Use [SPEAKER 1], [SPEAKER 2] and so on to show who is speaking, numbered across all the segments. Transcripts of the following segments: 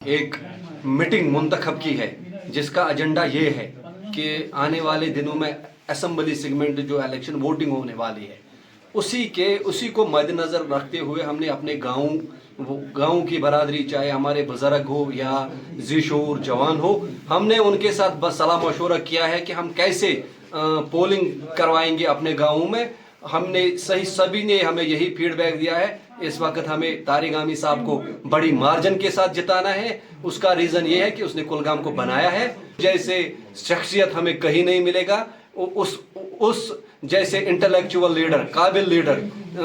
[SPEAKER 1] एक मीटिंग मुंतखब की है जिसका एजेंडा ये है कि आने वाले दिनों में असेंबली सेगमेंट जो इलेक्शन वोटिंग होने वाली है उसी को मद्देनज़र रखते हुए हमने अपने गाँव की बरादरी, चाहे हमारे बुज़ुर्ग हो या ज़ीशोर जवान हो, हमने उनके साथ बस सलाह मशवरा किया है कि हम कैसे पोलिंग करवाएंगे अपने गाँवों में। हमने सभी ने हमें यही फीडबैक दिया है। इस वक्त हमें तारिक आमी साहब को बड़ी मार्जिन के साथ जिताना है। उसका रीज़न ये है कि उसने कुलगाम को बनाया है। जैसे शख्सियत हमें कहीं नहीं मिलेगा, उस जैसे इंटेलेक्चुअल लीडर, काबिल लीडर,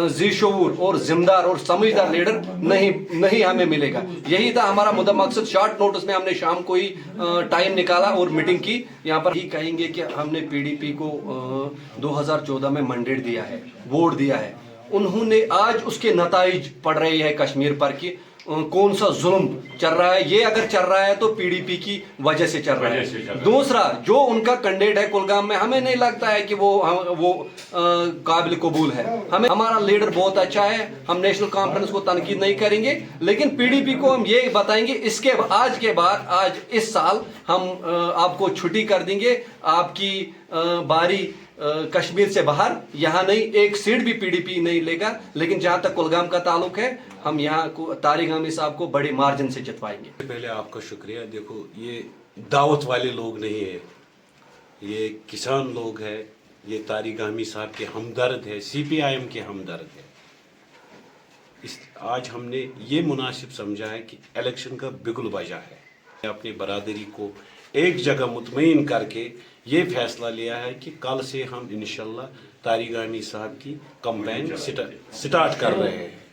[SPEAKER 1] ज़ीशोर और जिम्मेदार और समझदार लीडर नहीं हमें मिलेगा। यही था हमारा मुद्दा मकसद। शॉर्ट नोटिस में हमने शाम को ही टाइम निकाला और मीटिंग की। यहाँ पर ही कहेंगे कि हमने पीडीपी को 2014 में मैंडेट दिया है, वोट दिया है। उन्होंने आज उसके नताइज पड़ रहे हैं कश्मीर पर कि कौन सा जुल्म चल रहा है। ये अगर चल रहा है तो पीडीपी की वजह से चल रहा है। दूसरा, जो उनका कैंडिडेट है कुलगाम में, हमें नहीं लगता है कि वो काबिल कबूल है। हमारा लीडर बहुत अच्छा है, हम नेशनल कॉन्फ्रेंस को तनकीद नहीं करेंगे, लेकिन पीडीपी को हम ये बताएंगे आज इस साल हम आपको छुट्टी कर देंगे। आपकी बारी कश्मीर से बाहर, यहाँ नहीं, एक सीट भी पीडीपी नहीं लेगा। लेकिन जहाँ तक कुलगाम का ताल्लुक है, हम यहाँ को तारिक आमी साहब को बड़े मार्जिन से जितवाएंगे।
[SPEAKER 2] पहले आपका शुक्रिया। देखो, ये दावत वाले लोग नहीं है, ये किसान लोग हैं, ये तारिक आमी साहब के हमदर्द है, सीपीआईएम के हमदर्द है। आज हमने ये मुनासिब समझा है कि इलेक्शन का बिगुल बजा है। अपनी बरादरी को एक जगह मुतमईन करके ये फैसला लिया है कि कल से हम इंशाल्लाह तारिक आमी साहब की कैंपेन स्टार्ट कर रहे हैं।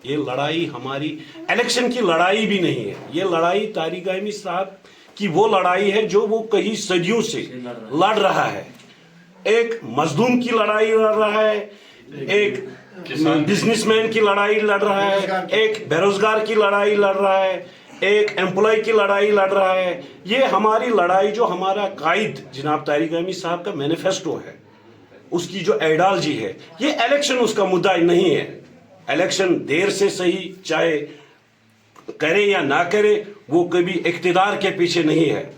[SPEAKER 2] ये लड़ाई हमारी इलेक्शन की लड़ाई भी नहीं है, ये लड़ाई तारिक आमी साहब की वो लड़ाई है जो वो कई सदियों से लड़ रहा है। एक मजलूम की लड़ाई लड़ रहा है, एक बिजनेसमैन की लड़ाई लड़ रहा है, एक बेरोजगार की लड़ाई लड़ रहा है, एक एम्प्लॉय की लड़ाई लड़ रहा है। ये हमारी लड़ाई, जो हमारा कायद जनाब तारिक आमी साहब का मैनिफेस्टो है, उसकी जो आइडियोलॉजी है, ये इलेक्शन उसका मुद्दा नहीं है। इलेक्शन देर से सही, चाहे करे या ना करे, वो कभी इक़्तिदार के पीछे नहीं है।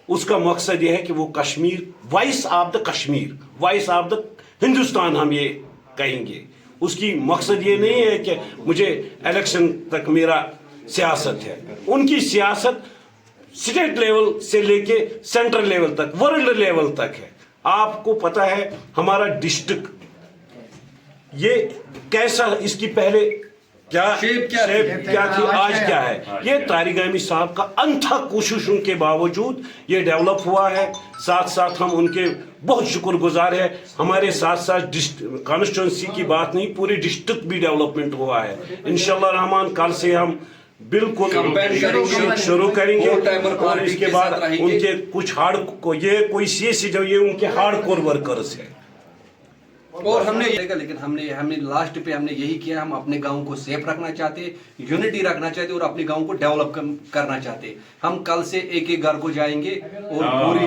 [SPEAKER 2] उसका मकसद ये है कि वो Kashmir, voice of the Kashmir, voice of the Hindustan हम ये कहेंगे। उसकी मकसद ये नहीं है कि मुझे इलेक्शन तक मेरा सियासत है। उनकी सियासत स्टेट लेवल से लेके सेंट्रल लेवल तक, वर्ल्ड लेवल तक है। आपको पता है हमारा डिस्ट्रिक्ट ये कैसा, इसकी पहले क्या शेप क्या थी, आज क्या है। ये तारिक आमी साहब का अनथक कोशिशों के बावजूद ये डेवलप हुआ है। साथ साथ हम उनके बहुत शुक्रगुजार है। हमारे साथ साथ कॉन्स्टिट्यूंसी की बात नहीं, पूरे डिस्ट्रिक्ट भी डेवलपमेंट हुआ है। इंशाल्लाह रहमान कल से हम बिल्कुल शुरू करेंगे और इसके बाद उनके कुछ ये कोई सीएसी जो ये उनके हार्डकोर वर्कर्स है।
[SPEAKER 1] और हमने लास्ट पे हमने यही किया। हम अपने गांव को सेफ रखना चाहते, यूनिटी रखना चाहते और अपने गांव को डेवलप करना चाहते। हम कल से एक एक घर को जाएंगे और पूरी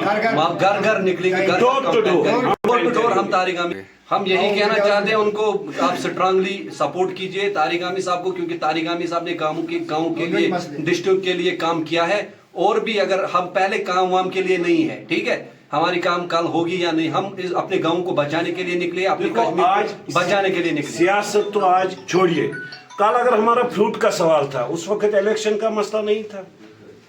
[SPEAKER 1] घर निकलेंगे, डोर टू डोर। हम तारिक आमी, हम यही कहना चाहते हैं उनको, आप स्ट्रांगली सपोर्ट कीजिए तारिक आमी साहब को, क्योंकि तारिक आमी साहब ने गाँव के लिए, डिस्ट्रिक्ट के लिए काम किया है। और भी अगर हम पहले काम वाम के लिए नहीं है, ठीक है, हमारी काम कल होगी या नहीं, हम अपने गांव को बचाने के लिए निकले, अपने कश्मीर आज बचाने के लिए निकले।
[SPEAKER 2] सियासत तो आज छोड़िए, कल अगर हमारा फ्रूट का सवाल था, उस वक्त इलेक्शन का मसला नहीं था।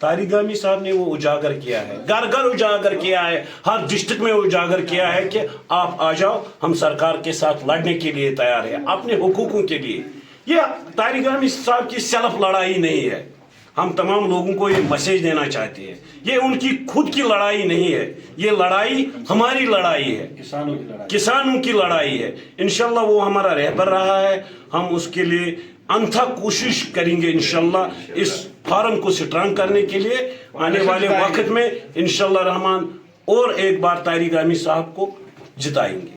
[SPEAKER 2] तारिक आमी साहब ने वो उजागर किया है, घर घर उजागर किया है, हर डिस्ट्रिक्ट में उजागर किया है कि आप आ जाओ, हम सरकार के साथ लड़ने के लिए तैयार है, अपने हुकूकों के लिए। ये तारिक आमी साहब की सेल्फ लड़ाई नहीं है। हम तमाम लोगों को ये मैसेज देना चाहते हैं, ये उनकी खुद की लड़ाई नहीं है, ये लड़ाई हमारी लड़ाई है, किसानों की लड़ाई है। इंशाल्लाह वो हमारा रहबर रहा है, हम उसके लिए अनथक कोशिश करेंगे इंशाल्लाह इस फार्म को स्ट्रांग करने के लिए। आने वाले वक्त में इंशाल्लाह रहमान और एक बार तारिक आमी साहब को जिताएंगे।